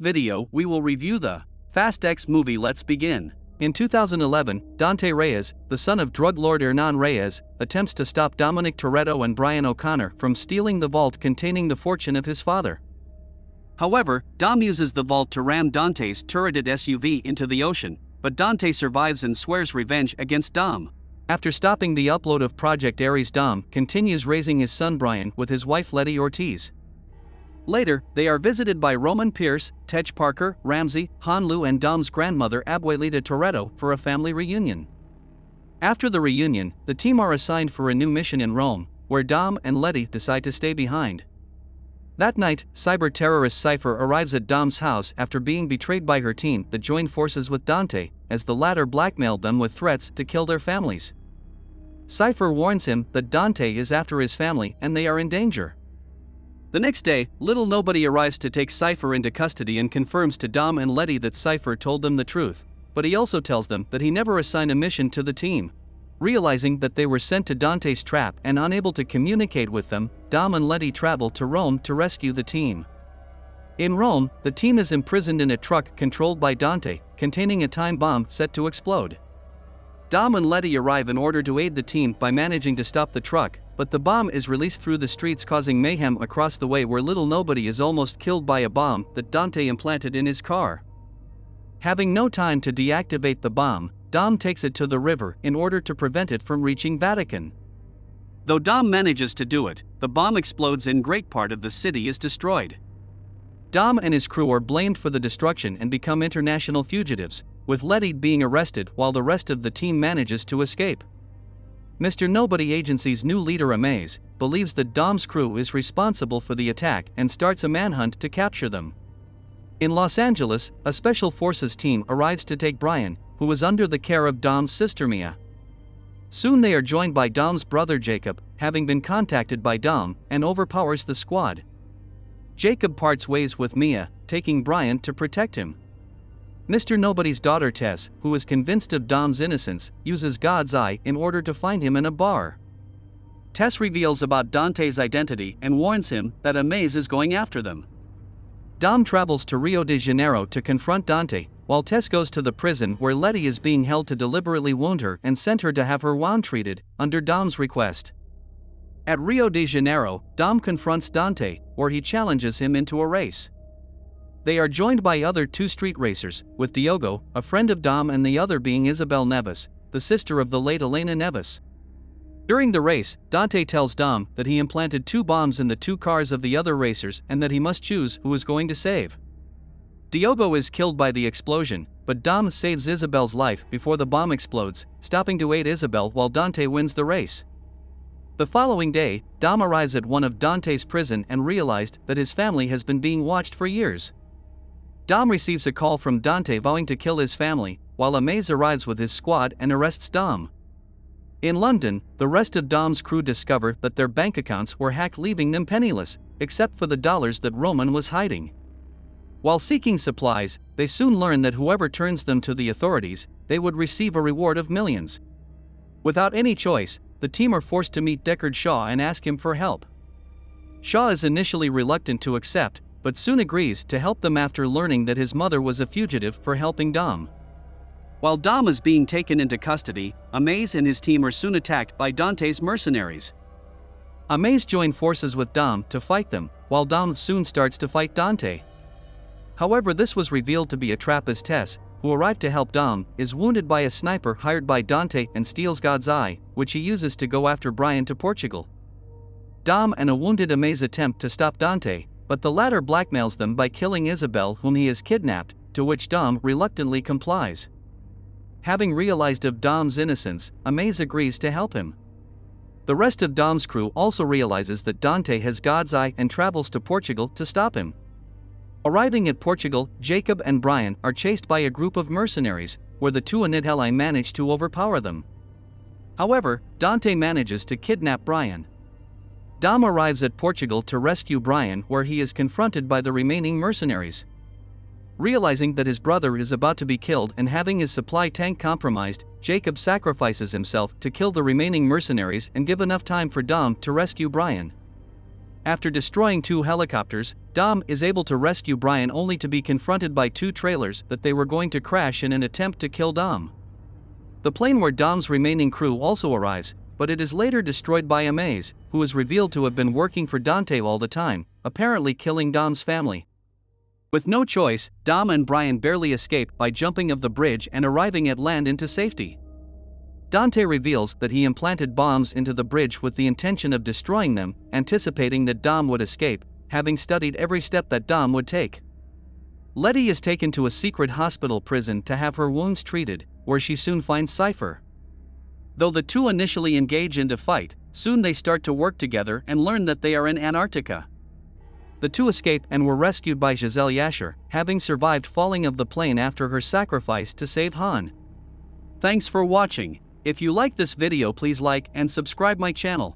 video, we will review the Fast X movie. Let's begin. In 2011, Dante Reyes, the son of drug lord Hernan Reyes, attempts to stop Dominic Toretto and Brian O'Connor from stealing the vault containing the fortune of his father. However, Dom uses the vault to ram Dante's turreted SUV into the ocean, but Dante survives and swears revenge against Dom. After stopping the upload of Project Ares, Dom continues raising his son Brian with his wife Letty Ortiz. Later, they are visited by Roman Pierce, Tej Parker, Ramsey, Hanlu and Dom's grandmother Abuelita Toretto for a family reunion. After the reunion, the team are assigned for a new mission in Rome, where Dom and Letty decide to stay behind. That night, cyber-terrorist Cypher arrives at Dom's house after being betrayed by her team that joined forces with Dante, as the latter blackmailed them with threats to kill their families. Cypher warns him that Dante is after his family and they are in danger. The next day, Little Nobody arrives to take Cypher into custody and confirms to Dom and Letty that Cypher told them the truth, but he also tells them that he never assigned a mission to the team. Realizing that they were sent to Dante's trap and unable to communicate with them, Dom and Letty travel to Rome to rescue the team. In Rome, the team is imprisoned in a truck controlled by Dante, containing a time bomb set to explode. Dom and Letty arrive in order to aid the team by managing to stop the truck, but the bomb is released through the streets, causing mayhem across the way, where Little Nobody is almost killed by a bomb that Dante implanted in his car. Having no time to deactivate the bomb, Dom takes it to the river in order to prevent it from reaching Vatican. Though Dom manages to do it, the bomb explodes and great part of the city is destroyed. Dom and his crew are blamed for the destruction and become international fugitives, with Letty being arrested while the rest of the team manages to escape. Mr. Nobody Agency's new leader Amaze believes that Dom's crew is responsible for the attack and starts a manhunt to capture them. In Los Angeles, a special forces team arrives to take Brian, who is under the care of Dom's sister Mia. Soon they are joined by Dom's brother Jacob, having been contacted by Dom, and overpowers the squad. Jacob parts ways with Mia, taking Brian to protect him. Mr. Nobody's daughter Tess, who is convinced of Dom's innocence, uses God's eye in order to find him in a bar. Tess reveals about Dante's identity and warns him that Amaze is going after them. Dom travels to Rio de Janeiro to confront Dante, while Tess goes to the prison where Letty is being held to deliberately wound her and sent her to have her wound treated, under Dom's request. At Rio de Janeiro, Dom confronts Dante, where he challenges him into a race. They are joined by other two street racers, with Diogo, a friend of Dom, and the other being Isabel Neves, the sister of the late Elena Neves. During the race, Dante tells Dom that he implanted two bombs in the two cars of the other racers and that he must choose who is going to save. Diogo is killed by the explosion, but Dom saves Isabel's life before the bomb explodes, stopping to aid Isabel while Dante wins the race. The following day, Dom arrives at one of Dante's prison and realized that his family has been being watched for years. Dom receives a call from Dante vowing to kill his family, while Amaze arrives with his squad and arrests Dom. In London, the rest of Dom's crew discover that their bank accounts were hacked, leaving them penniless, except for the dollars that Roman was hiding. While seeking supplies, they soon learn that whoever turns them to the authorities, they would receive a reward of millions. Without any choice, the team are forced to meet Deckard Shaw and ask him for help. Shaw is initially reluctant to accept, but soon agrees to help them after learning that his mother was a fugitive for helping Dom. While Dom is being taken into custody, Amaze and his team are soon attacked by Dante's mercenaries. Amaze join forces with Dom to fight them, while Dom soon starts to fight Dante. However, this was revealed to be a trap, as Tess, who arrived to help Dom, is wounded by a sniper hired by Dante and steals God's eye, which he uses to go after Brian to Portugal. Dom and a wounded Amaze attempt to stop Dante, but the latter blackmails them by killing Isabel, whom he has kidnapped, to which Dom reluctantly complies. Having realized of Dom's innocence, Amaze agrees to help him. The rest of Dom's crew also realizes that Dante has God's eye and travels to Portugal to stop him. Arriving at Portugal, Jacob and Brian are chased by a group of mercenaries, where the two Anidheli manage to overpower them. However, Dante manages to kidnap Brian. Dom arrives at Portugal to rescue Brian, where he is confronted by the remaining mercenaries. Realizing that his brother is about to be killed and having his supply tank compromised, Jacob sacrifices himself to kill the remaining mercenaries and give enough time for Dom to rescue Brian. After destroying 2 helicopters, Dom is able to rescue Brian only to be confronted by 2 trailers that they were going to crash in an attempt to kill Dom. The plane where Dom's remaining crew also arrives, but it is later destroyed by Amaze, who is revealed to have been working for Dante all the time, apparently killing Dom's family. With no choice, Dom and Brian barely escape by jumping of the bridge and arriving at land into safety. Dante reveals that he implanted bombs into the bridge with the intention of destroying them, anticipating that Dom would escape, having studied every step that Dom would take. Letty is taken to a secret hospital prison to have her wounds treated, where she soon finds Cypher. Though the two initially engage into fight, soon they start to work together and learn that they are in Antarctica. The two escape and were rescued by Giselle Yasher, having survived falling of the plane after her sacrifice to save Han. Thanks for watching. If you like this video, please like and subscribe my channel.